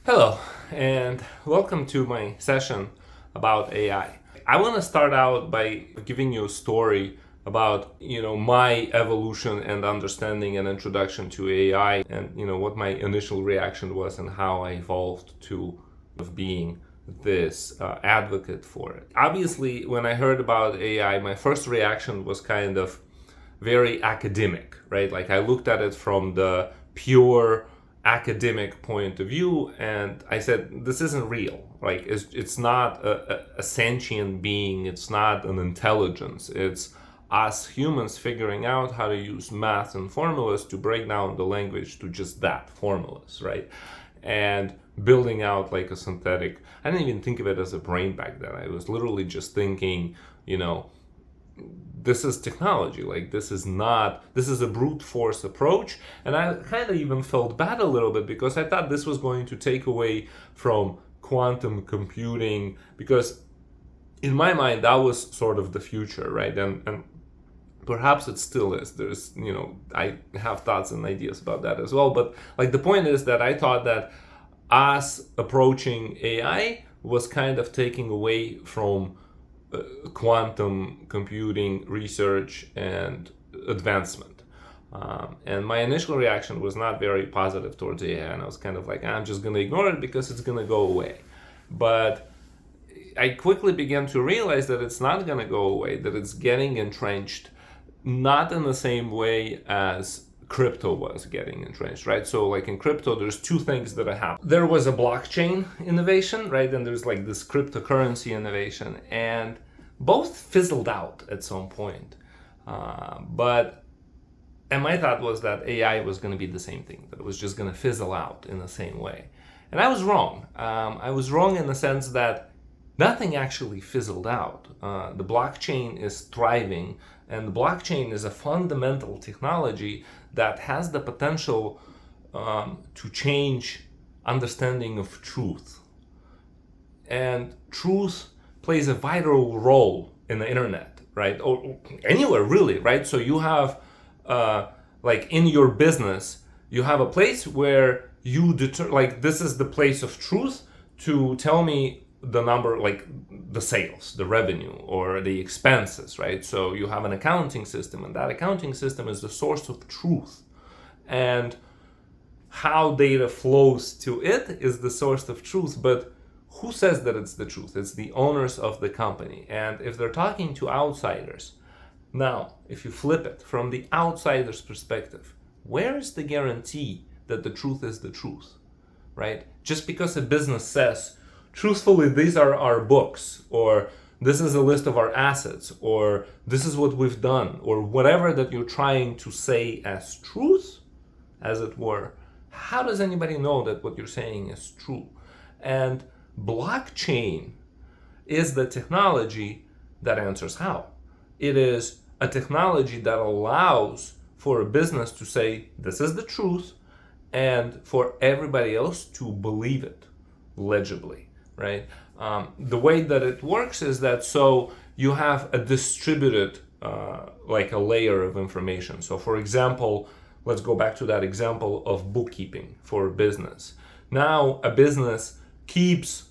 Hello, and welcome to my session about AI. I want to start out by giving you a story about, my evolution and understanding and introduction to AI and, what my initial reaction was and how I evolved to being this advocate for it. Obviously, when I heard about AI, my first reaction was kind of very academic, right? Like I looked at it from the pure academic point of view and I said, this isn't real. Like it's not a sentient being, it's not an intelligence, it's us humans figuring out how to use math and formulas to break down the language to just that, formulas, right? And building out like a synthetic, I didn't even think of it as a brain back then. I was literally just thinking, this is technology. Like this is a brute force approach. And I kind of even felt bad a little bit because I thought this was going to take away from quantum computing, because in my mind that was sort of the future, right? And perhaps it still is. There's, I have thoughts and ideas about that as well. But like the point is that I thought that us approaching AI was kind of taking away from quantum computing research and advancement. And my initial reaction was not very positive towards AI. And I was kind of like, I'm just going to ignore it because it's going to go away. But I quickly began to realize that it's not going to go away, that it's getting entrenched, not in the same way as crypto was getting entrenched, right? So like in crypto, there's two things that happened. There was a blockchain innovation, right? And there's like this cryptocurrency innovation, and both fizzled out at some point. And my thought was that AI was going to be the same thing, that it was just going to fizzle out in the same way. And I was wrong. I was wrong in the sense that nothing actually fizzled out. The blockchain is thriving, and the blockchain is a fundamental technology that has the potential to change understanding of truth. And truth plays a vital role in the internet, right? Or anywhere really, right? So you have, like in your business, you have a place where you like this is the place of truth to tell me the number, like the sales, the revenue, or the expenses, right? So you have an accounting system, and that accounting system is the source of truth. And how data flows to it is the source of truth. But who says that it's the truth? It's the owners of the company. And if they're talking to outsiders, now, if you flip it from the outsider's perspective, where is the guarantee that the truth is the truth, right? Just because a business says, truthfully, these are our books, or this is a list of our assets, or this is what we've done, or whatever that you're trying to say as truth, as it were, how does anybody know that what you're saying is true? And blockchain is the technology that answers how. It is a technology that allows for a business to say, this is the truth, and for everybody else to believe it legibly, right? The way that it works is that so you have a distributed, like a layer of information. So for example, let's go back to that example of bookkeeping for a business. Now a business keeps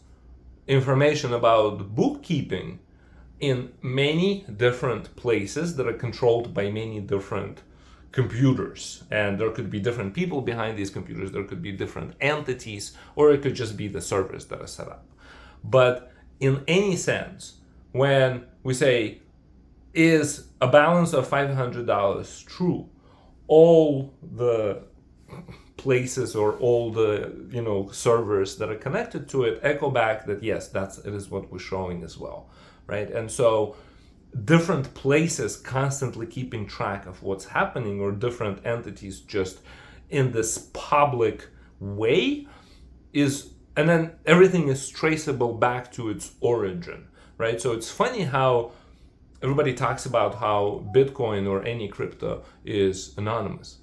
information about bookkeeping in many different places that are controlled by many different computers, and there could be different people behind these computers, there could be different entities, or it could just be the servers that are set up. But in any sense, when we say, is a balance of $500 true, all the places or all the servers that are connected to it echo back that yes, it is what we're showing as well, right? And so different places constantly keeping track of what's happening, or different entities just in this public way and then everything is traceable back to its origin, right? So it's funny how everybody talks about how Bitcoin or any crypto is anonymous.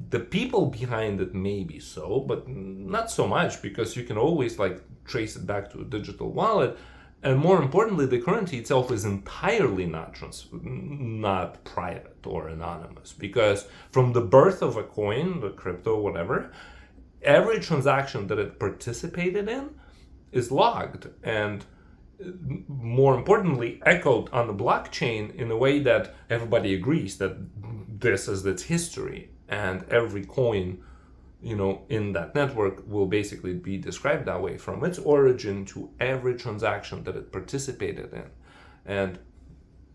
The people behind it may be so, but not so much, because you can always like trace it back to a digital wallet. And more importantly, the currency itself is entirely not private or anonymous, because from the birth of a coin, the crypto, whatever, every transaction that it participated in is logged and, more importantly, echoed on the blockchain in a way that everybody agrees that this is its history, and every coin, in that network will basically be described that way from its origin to every transaction that it participated in. And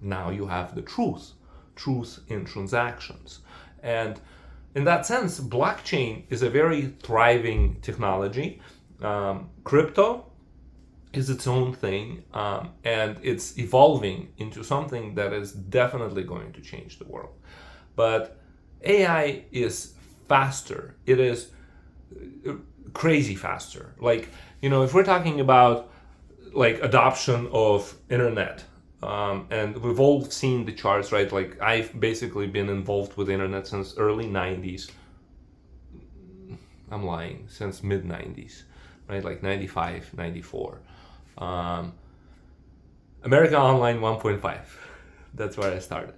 now you have the truth in transactions. And in that sense, blockchain is a very thriving technology. Crypto is its own thing, and it's evolving into something that is definitely going to change the world. But AI is faster. It is crazy faster. Like, if we're talking about like adoption of internet, and we've all seen the charts, right? Like, I've basically been involved with internet since early 90s. I'm lying, since mid 90s, right? Like 95, 94. America Online 1.5. That's where I started.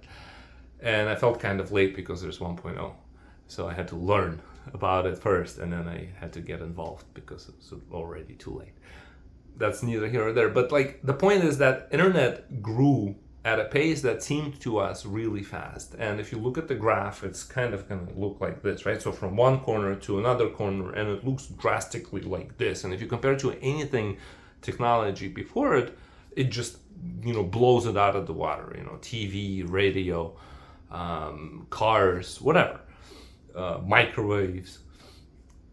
And I felt kind of late because there's 1.0. So I had to learn about it first, and then I had to get involved because it was already too late. That's neither here or there. But like, the point is that internet grew at a pace that seemed to us really fast. And if you look at the graph, it's kind of going to look like this, right? So from one corner to another corner, and it looks drastically like this. And if you compare it to anything technology before it, it just, blows it out of the water. TV, radio, cars, whatever, microwaves.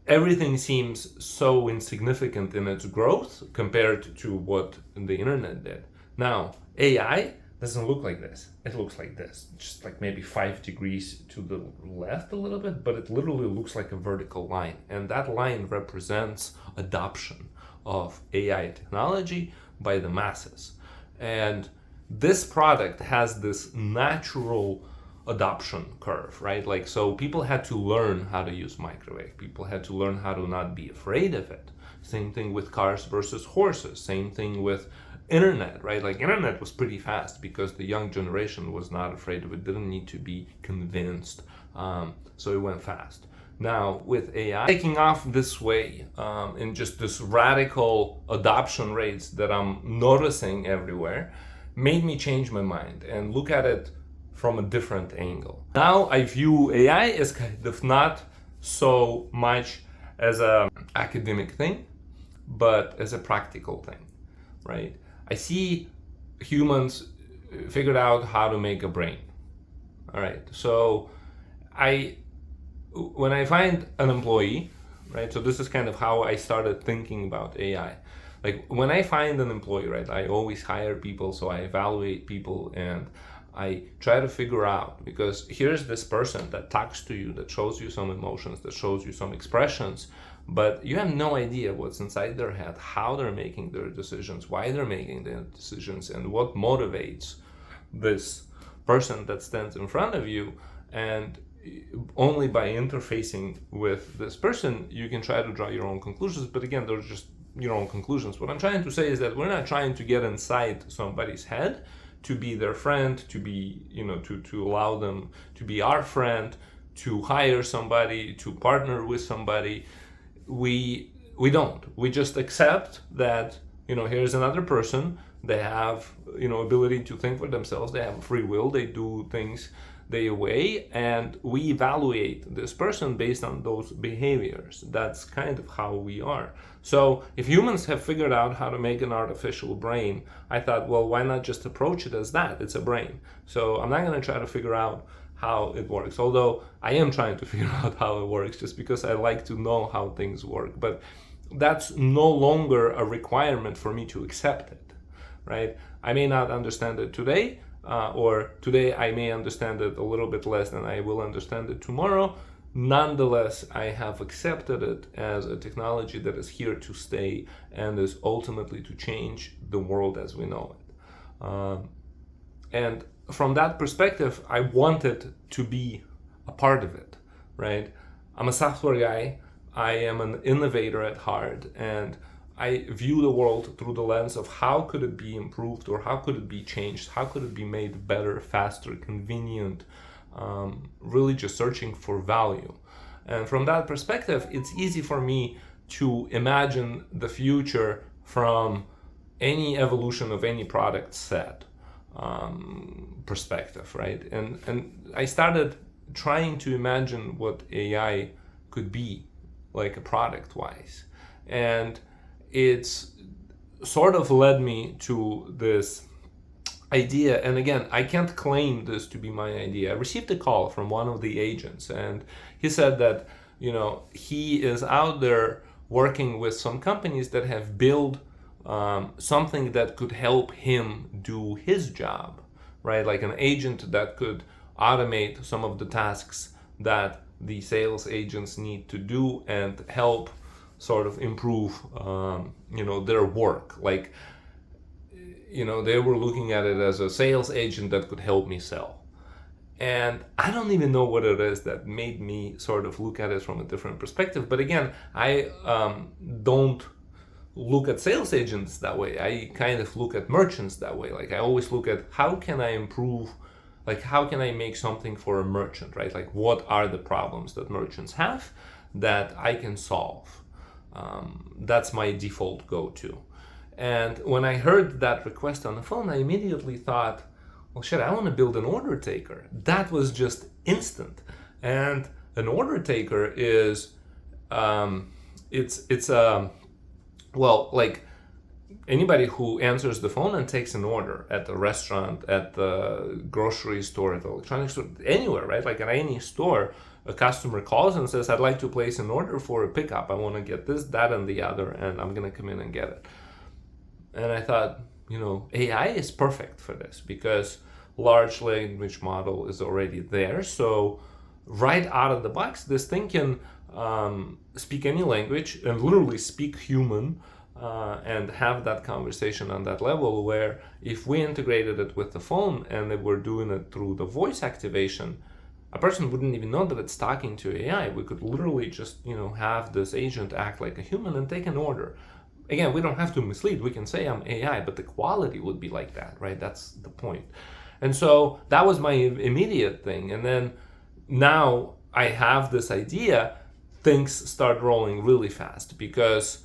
Everything seems so insignificant in its growth compared to what the internet did. Now, AI doesn't look like this. It looks like this, just like maybe 5 degrees to the left a little bit, but it literally looks like a vertical line. And that line represents adoption of AI technology by the masses. And this product has this natural adoption curve, right? Like, so people had to learn how to use microwave. People had to learn how to not be afraid of it. Same thing with cars versus horses. Same thing with internet, right? Like, internet was pretty fast because the young generation was not afraid of it, didn't need to be convinced. So it went fast. Now, with AI taking off this way, in just this radical adoption rates that I'm noticing everywhere, made me change my mind and look at it from a different angle. Now I view AI as kind of not so much as an academic thing, but as a practical thing, right? I see humans figured out how to make a brain. All right, so when I find an employee, right? So this is kind of how I started thinking about AI. Like, when I find an employee, right, I always hire people, so I evaluate people and I try to figure out, because here's this person that talks to you, that shows you some emotions, that shows you some expressions, but you have no idea what's inside their head, how they're making their decisions, why they're making their decisions, and what motivates this person that stands in front of you. And only by interfacing with this person, you can try to draw your own conclusions. But again, they're just your own conclusions. What I'm trying to say is that we're not trying to get inside somebody's head to be their friend, to be, to allow them to be our friend, to hire somebody, to partner with somebody. We don't. We just accept that, here's another person. They have, ability to think for themselves. They have free will. They do things their way, and we evaluate this person based on those behaviors. That's kind of how we are. So if humans have figured out how to make an artificial brain, I thought, well, why not just approach it as that? It's a brain. So I'm not going to try to figure out how it works, although I am trying to figure out how it works just because I like to know how things work. But that's no longer a requirement for me to accept it, right? I may not understand it today, or today I may understand it a little bit less than I will understand it tomorrow. Nonetheless, I have accepted it as a technology that is here to stay and is ultimately to change the world as we know it. And from that perspective, I wanted to be a part of it, right? I'm a software guy. I am an innovator at heart, and I view the world through the lens of how could it be improved, or how could it be changed, how could it be made better, faster, convenient, really just searching for value. And from that perspective, it's easy for me to imagine the future from any evolution of any product set perspective, right? And I started trying to imagine what AI could be like a product wise. And it's sort of led me to this idea. And again, I can't claim this to be my idea. I received a call from one of the agents, and he said that, he is out there working with some companies that have built something that could help him do his job, right? Like an agent that could automate some of the tasks that the sales agents need to do and help sort of improve, their work. Like, they were looking at it as a sales agent that could help me sell. And I don't even know what it is that made me sort of look at it from a different perspective. But again, I don't look at sales agents that way. I kind of look at merchants that way. Like I always look at how can I improve, like how can I make something for a merchant, right? Like what are the problems that merchants have that I can solve? That's my default go-to. And when I heard that request on the phone, I immediately thought, well, shit, I want to build an order taker. That was just instant. And an order taker is, like anybody who answers the phone and takes an order at the restaurant, at the grocery store, at the electronics store, anywhere, right? Like at any store, a customer calls and says, I'd like to place an order for a pickup. I want to get this, that, and the other, and I'm going to come in and get it. And I thought, AI is perfect for this because large language model is already there. So right out of the box, this thing can speak any language and literally speak human and have that conversation on that level, where if we integrated it with the phone and they were doing it through the voice activation, a person wouldn't even know that it's talking to AI. We could literally just, have this agent act like a human and take an order. Again, we don't have to mislead. We can say I'm AI, but the quality would be like that, right? That's the point. And so that was my immediate thing. And then now I have this idea, things start rolling really fast because,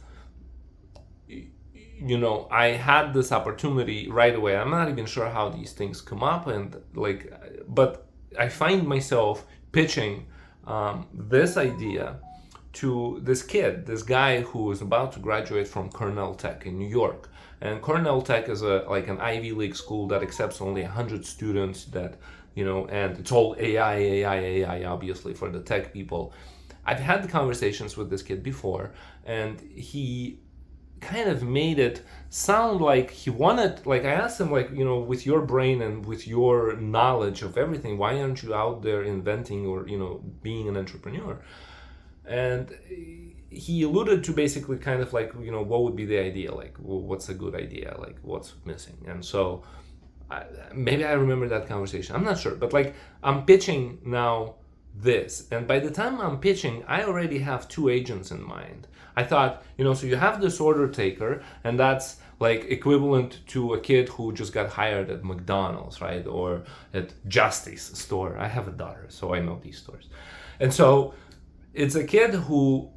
I had this opportunity right away. I'm not even sure how these things come up, but I find myself pitching this idea to this kid, this guy who is about to graduate from Cornell Tech in New York. And Cornell Tech is an Ivy League school that accepts only 100 students that, and it's all AI, obviously, for the tech people. I've had the conversations with this kid before, and he kind of made it sound like he wanted, like I asked him, with your brain and with your knowledge of everything, why aren't you out there inventing or, being an entrepreneur? And he alluded to basically kind of what would be the idea? Like, what's a good idea? Like, what's missing? And so maybe I remember that conversation. I'm not sure. But I'm pitching now this. And by the time I'm pitching, I already have two agents in mind. I thought, so you have this order taker, and that's equivalent to a kid who just got hired at McDonald's, right? Or at Justice store. I have a daughter, so I know these stores. And so it's a kid who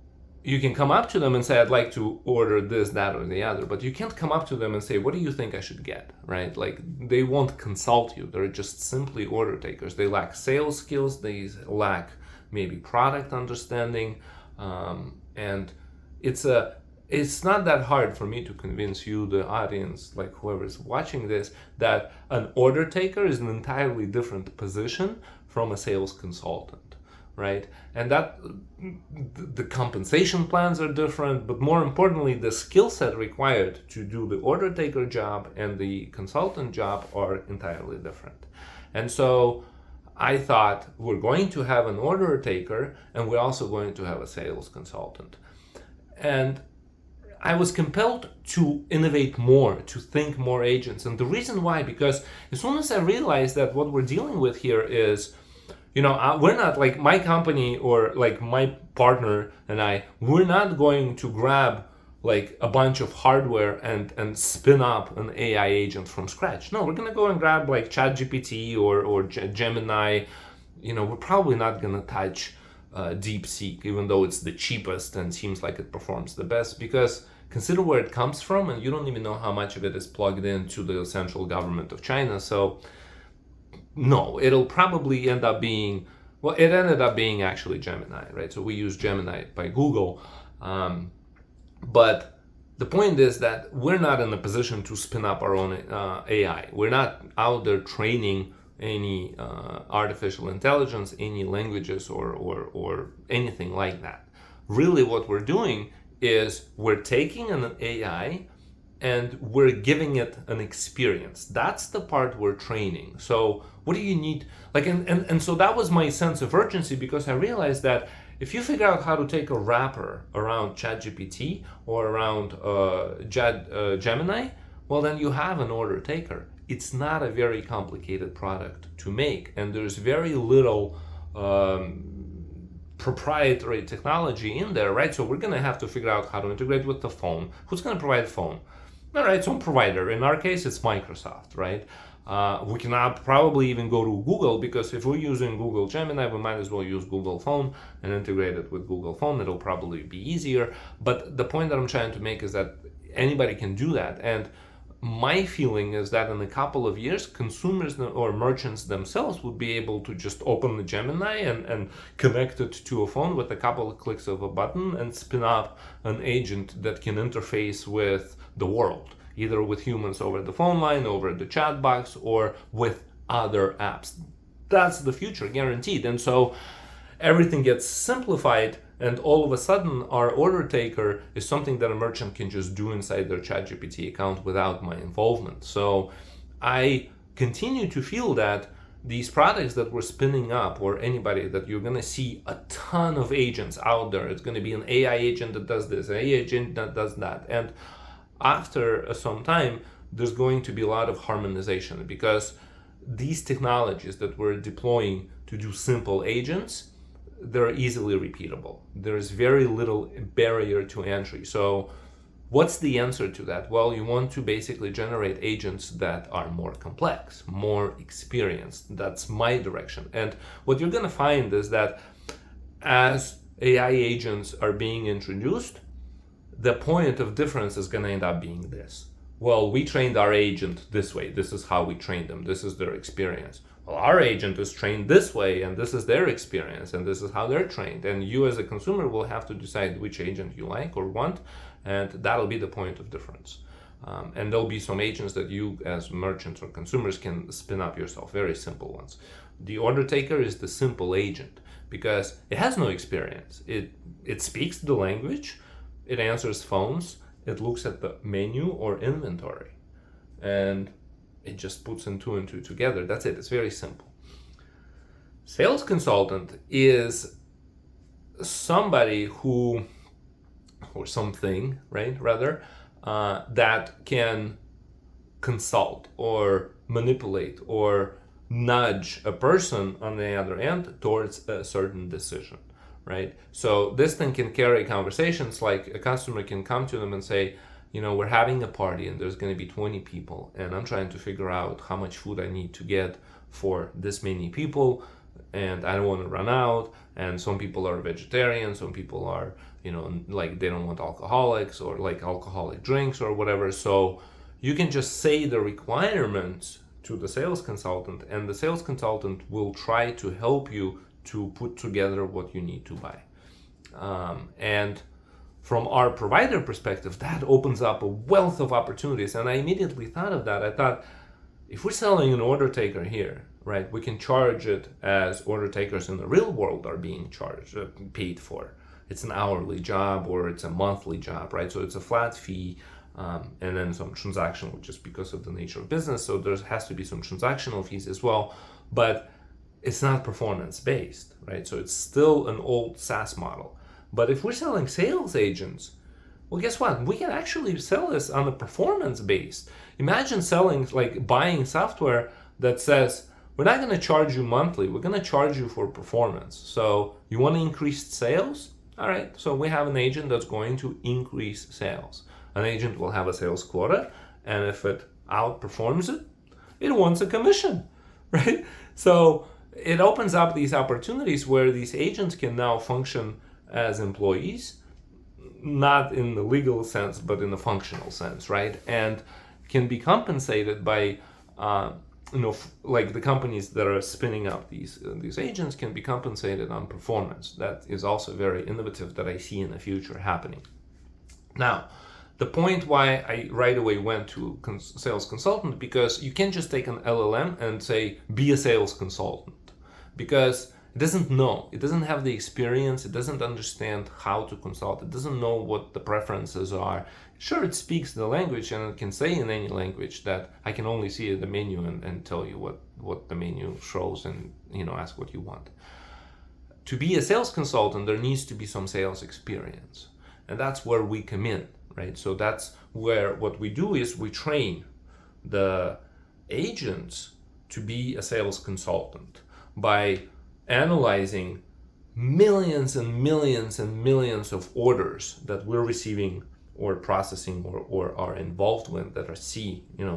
you can come up to them and say, I'd like to order this, that, or the other, but you can't come up to them and say, what do you think I should get, right? They won't consult you. They're just simply order takers. They lack sales skills. They lack maybe product understanding. And it's not that hard for me to convince you, the audience, whoever's watching this, that an order taker is an entirely different position from a sales consultant. Right? And that the compensation plans are different, but more importantly, the skill set required to do the order taker job and the consultant job are entirely different. And so I thought we're going to have an order taker and we're also going to have a sales consultant. And I was compelled to innovate more, to think more agents. And the reason why, because as soon as I realized that what we're dealing with here is, we're not my company or my partner and we're not going to grab a bunch of hardware and spin up an AI agent from scratch. No, we're going to go and grab ChatGPT or Gemini. We're probably not going to touch DeepSeek, even though it's the cheapest and seems like it performs the best, because consider where it comes from, and you don't even know how much of it is plugged into the central government of China. So no, it'll probably end up being, well, it ended up being actually Gemini, right? So we use Gemini by Google. But the point is that we're not in a position to spin up our own AI. We're not out there training any artificial intelligence, any languages, or anything like that. Really what we're doing is we're taking an AI and we're giving it an experience. That's the part we're training. So what do you need? Like, and so that was my sense of urgency, because I realized that if you figure out how to take a wrapper around ChatGPT or around Gemini, well, then you have an order taker. It's not a very complicated product to make, and there's very little proprietary technology in there, right? So we're going to have to figure out how to integrate with the phone. Who's going to provide phone? All right, some provider. In our case, it's Microsoft, right? We can probably even go to Google, because if we're using Google Gemini, we might as well use Google Phone and integrate it with Google Phone. It'll probably be easier. But the point that I'm trying to make is that anybody can do that. And my feeling is that in a couple of years, consumers or merchants themselves would be able to just open the Gemini and connect it to a phone with a couple of clicks of a button and spin up an agent that can interface with the world, either with humans over the phone line, over the chat box, or with other apps. That's the future, guaranteed. And so everything gets simplified, and all of a sudden our order taker is something that a merchant can just do inside their ChatGPT account without my involvement. So I continue to feel that these products that we're spinning up, or anybody, that you're going to see a ton of agents out there. It's going to be an AI agent that does this, an AI agent that does that. And after some time, there's going to be a lot of harmonization, because these technologies that we're deploying to do simple agents, they're easily repeatable. There's very little barrier to entry. So what's the answer to that? Well, you want to basically generate agents that are more complex, more experienced. That's my direction. And what you're going to find is that as AI agents are being introduced, the point of difference is going to end up being this. Well, we trained our agent this way. This is how we trained them. This is their experience. Well, our agent is trained this way, and this is their experience, and this is how they're trained. And you as a consumer will have to decide which agent you like or want, and that'll be the point of difference. And there'll be some agents that you as merchants or consumers can spin up yourself, very simple ones. The order taker is the simple agent, because it has no experience. It speaks the language, it answers phones, it looks at the menu or inventory, and it just puts in two and two together. That's it. It's very simple. Sales consultant is somebody who, or something, right, rather, that can consult or manipulate or nudge a person on the other end towards a certain decision, right? So this thing can carry conversations like a customer can come to them and say, you know, we're having a party and there's going to be 20 people, and I'm trying to figure out how much food I need to get for this many people, and I don't want to run out. And some people are vegetarian, some people are, you know, like they don't want alcoholics or like alcoholic drinks or whatever. So you can just say the requirements to the sales consultant, and the sales consultant will try to help you to put together what you need to buy. And from our provider perspective, that opens up a wealth of opportunities. And I immediately thought of that. I thought, if we're selling an order taker here, right, we can charge it as order takers in the real world are being charged, paid for. It's an hourly job or it's a monthly job, right? So it's a flat fee, and then some transactional, just because of the nature of business. So there has to be some transactional fees as well, but it's not performance based, right? So it's still an old SaaS model. But if we're selling sales agents, well, guess what? We can actually sell this on a performance based. Imagine selling, like buying software that says, we're not going to charge you monthly. We're going to charge you for performance. So you want to increase sales? All right. So we have an agent that's going to increase sales. An agent will have a sales quota, and if it outperforms it, it wants a commission, right? So it opens up these opportunities where these agents can now function as employees, not in the legal sense, but in the functional sense, right? And can be compensated by, like the companies that are spinning up these agents can be compensated on performance. That is also very innovative that I see in the future happening. Now, the point why I right away went to sales consultant, because you can't just take an LLM and say, be a sales consultant, because it doesn't know, it doesn't have the experience, it doesn't understand how to consult, it doesn't know what the preferences are. Sure, it speaks the language and it can say in any language that I can only see the menu and tell you what the menu shows and ask what you want. To be a sales consultant, there needs to be some sales experience, and that's where we come in. Right? So that's where what we do is we train the agents to be a sales consultant by analyzing millions and millions and millions of orders that we're receiving or processing or are involved with that are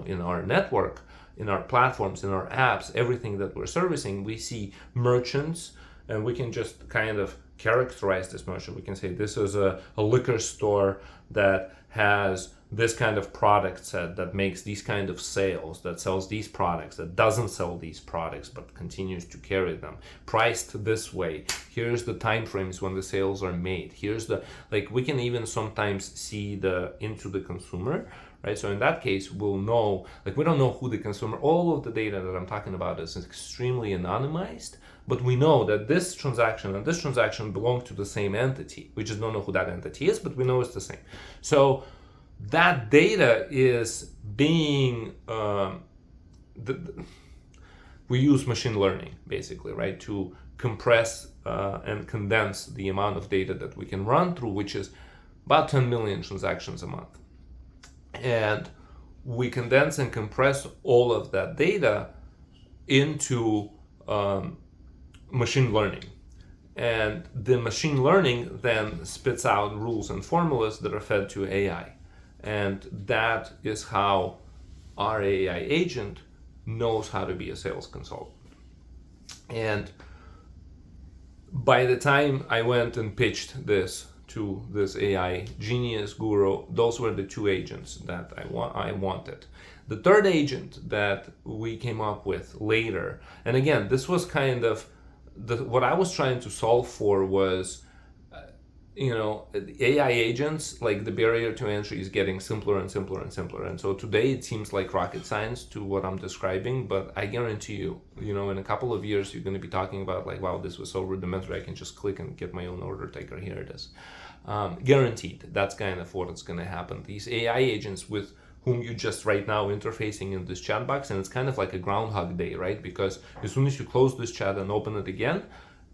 in our network, in our platforms, in our apps, everything that we're servicing. We see merchants, and we can just kind of characterize this merchant. We can say this is a liquor store that has this kind of product set, that makes these kind of sales, that sells these products, that doesn't sell these products but continues to carry them, priced this way. Here's the time frames when the sales are made. Here's we can even sometimes see into the consumer, right? So in that case, we'll know, we don't know who the consumer, all of the data that I'm talking about is extremely anonymized, but we know that this transaction and this transaction belong to the same entity. We just don't know who that entity is, but we know it's the same. So that data is being, we use machine learning basically, right, to compress and condense the amount of data that we can run through, which is about 10 million transactions a month. And we condense and compress all of that data into machine learning. And the machine learning then spits out rules and formulas that are fed to AI. And that is how our AI agent knows how to be a sales consultant. And by the time I went and pitched this to this AI genius guru, those were the two agents that I wanted. The third agent that we came up with later, and again, this was kind of what I was trying to solve for was, AI agents, the barrier to entry is getting simpler and simpler and simpler. And so today it seems like rocket science to what I'm describing, but I guarantee you, in a couple of years, you're going to be talking about wow, this was so rudimentary, I can just click and get my own order taker, here it is. Guaranteed, that's kind of what is going to happen. These AI agents with whom you just right now interfacing in this chat box, and it's kind of like a groundhog day, right? Because as soon as you close this chat and open it again,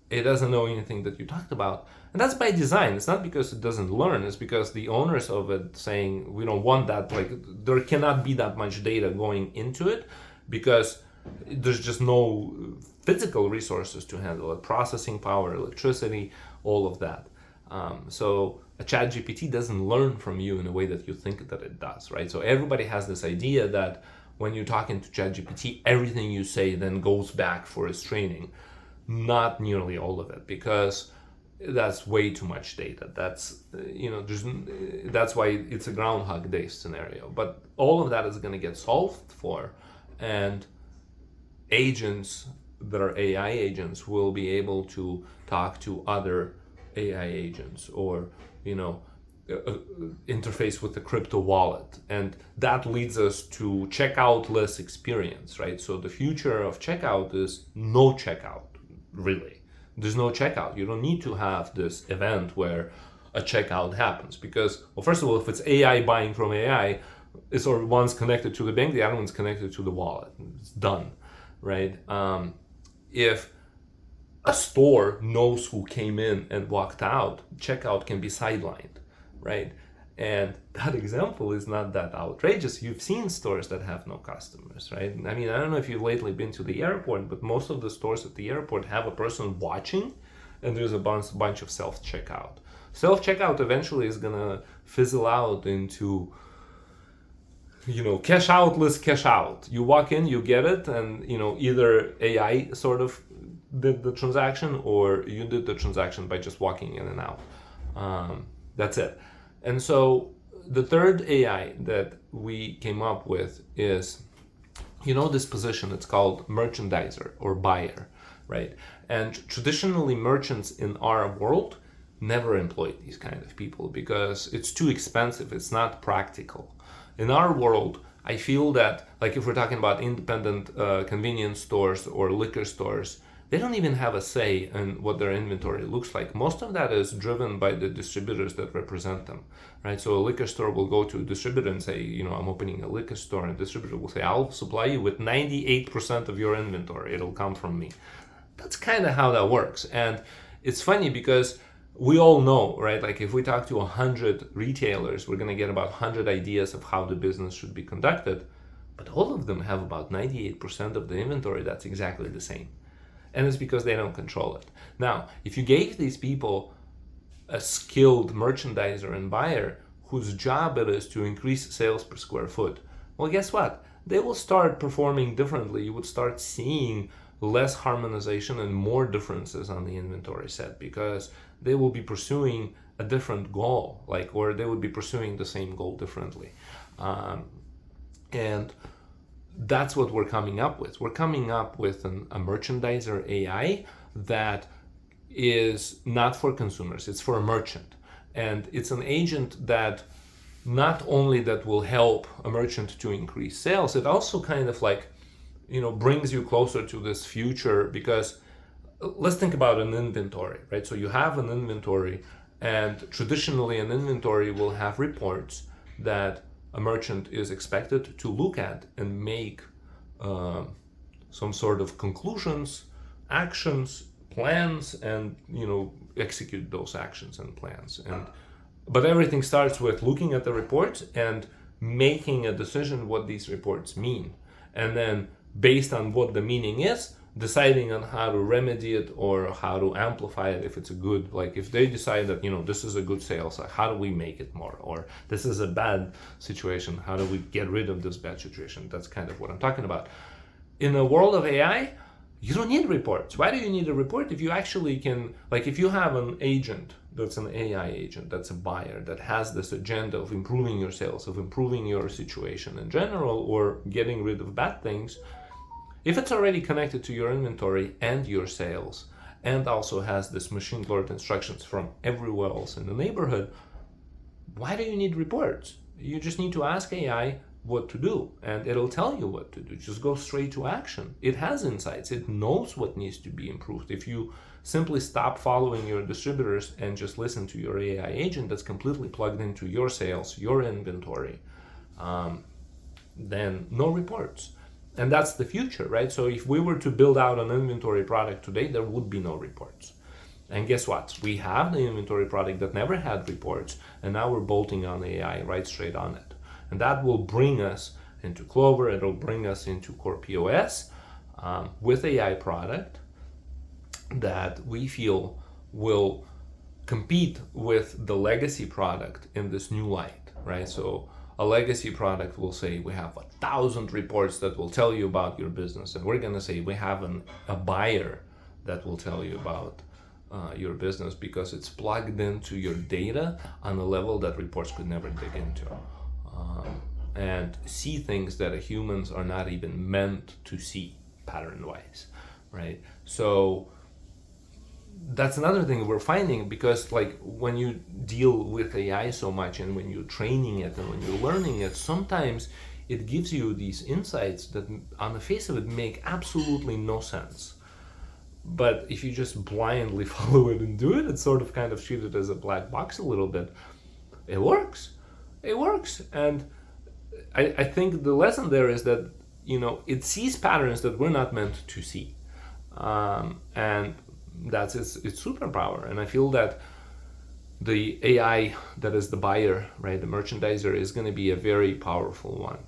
it doesn't know anything that you talked about. And that's by design. It's not because it doesn't learn, it's because the owners of it saying, we don't want that, there cannot be that much data going into it because there's just no physical resources to handle it, processing power, electricity, all of that. So a ChatGPT doesn't learn from you in a way that you think that it does, right? So everybody has this idea that when you're talking to ChatGPT, everything you say then goes back for its training. Not nearly all of it, because that's way too much data. That's that's why it's a Groundhog Day scenario. But all of that is going to get solved for, and agents that are AI agents will be able to talk to other AI agents, or interface with the crypto wallet, and that leads us to checkout-less experience, right? So the future of checkout is no checkout, really. There's no checkout. You don't need to have this event where a checkout happens, because, well, first of all, if it's AI buying from AI, it's one's connected to the bank, the other one's connected to the wallet. It's done, right? If a store knows who came in and walked out, checkout can be sidelined, right? And that example is not that outrageous. You've seen stores that have no customers, right? I mean, I don't know if you've lately been to the airport, but most of the stores at the airport have a person watching, and there's a bunch of self-checkout. Self-checkout eventually is gonna fizzle out into, cash out, less cash out. You walk in, you get it, and either AI sort of did the transaction or you did the transaction by just walking in and out. That's it. And so the third AI that we came up with is, this position, it's called merchandiser or buyer, right? And traditionally merchants in our world never employed these kind of people because it's too expensive. It's not practical. In our world, I feel that, like if we're talking about independent convenience stores or liquor stores, they don't even have a say in what their inventory looks like. Most of that is driven by the distributors that represent them, right? So a liquor store will go to a distributor and say, I'm opening a liquor store, and the distributor will say, I'll supply you with 98% of your inventory. It'll come from me. That's kind of how that works. And it's funny because we all know, right? Like if we talk to 100 retailers, we're going to get about 100 ideas of how the business should be conducted. But all of them have about 98% of the inventory that's exactly the same. And it's because they don't control it. Now, if you gave these people a skilled merchandiser and buyer whose job it is to increase sales per square foot, well, guess what? They will start performing differently. You would start seeing less harmonization and more differences on the inventory set because they will be pursuing a different goal, or they would be pursuing the same goal differently. And that's what we're coming up with. We're coming up with a merchandiser AI that is not for consumers, it's for a merchant. And it's an agent that not only that will help a merchant to increase sales, it also kind of brings you closer to this future, because let's think about an inventory, right? So you have an inventory, and traditionally an inventory will have reports that a merchant is expected to look at and make some sort of conclusions, actions, plans, and execute those actions and plans. But everything starts with looking at the reports and making a decision what these reports mean, and then based on what the meaning is, deciding on how to remedy it or how to amplify it if it's a good, if they decide that this is a good sales, how do we make it more, or this is a bad situation, how do we get rid of this bad situation? That's kind of what I'm talking about. In a world of AI, you don't need reports. Why do you need a report if you actually can, if you have an agent that's an AI agent, that's a buyer, that has this agenda of improving your sales, of improving your situation in general, or getting rid of bad things, if it's already connected to your inventory and your sales, and also has this machine learned instructions from everywhere else in the neighborhood, why do you need reports? You just need to ask AI what to do, and it'll tell you what to do. Just go straight to action. It has insights. It knows what needs to be improved. If you simply stop following your distributors and just listen to your AI agent that's completely plugged into your sales, your inventory, then no reports. And that's the future, right? So if we were to build out an inventory product today, there would be no reports. And guess what? We have the inventory product that never had reports, and now we're bolting on AI right straight on it. And that will bring us into Clover, it'll bring us into Core POS with AI product that we feel will compete with the legacy product in this new light, right? So a legacy product will say we have 1,000 reports that will tell you about your business, and we're going to say we have a buyer that will tell you about your business because it's plugged into your data on a level that reports could never dig into, and see things that humans are not even meant to see pattern-wise, right? So that's another thing we're finding, because when you deal with AI so much and when you're training it and when you're learning it, sometimes it gives you these insights that on the face of it make absolutely no sense. But if you just blindly follow it and do it, it's sort of kind of treated as a black box a little bit. It works. It works. And I think the lesson there is that, it sees patterns that we're not meant to see. And that's its superpower. And I feel that the AI that is the buyer, right, the merchandiser, is going to be a very powerful one.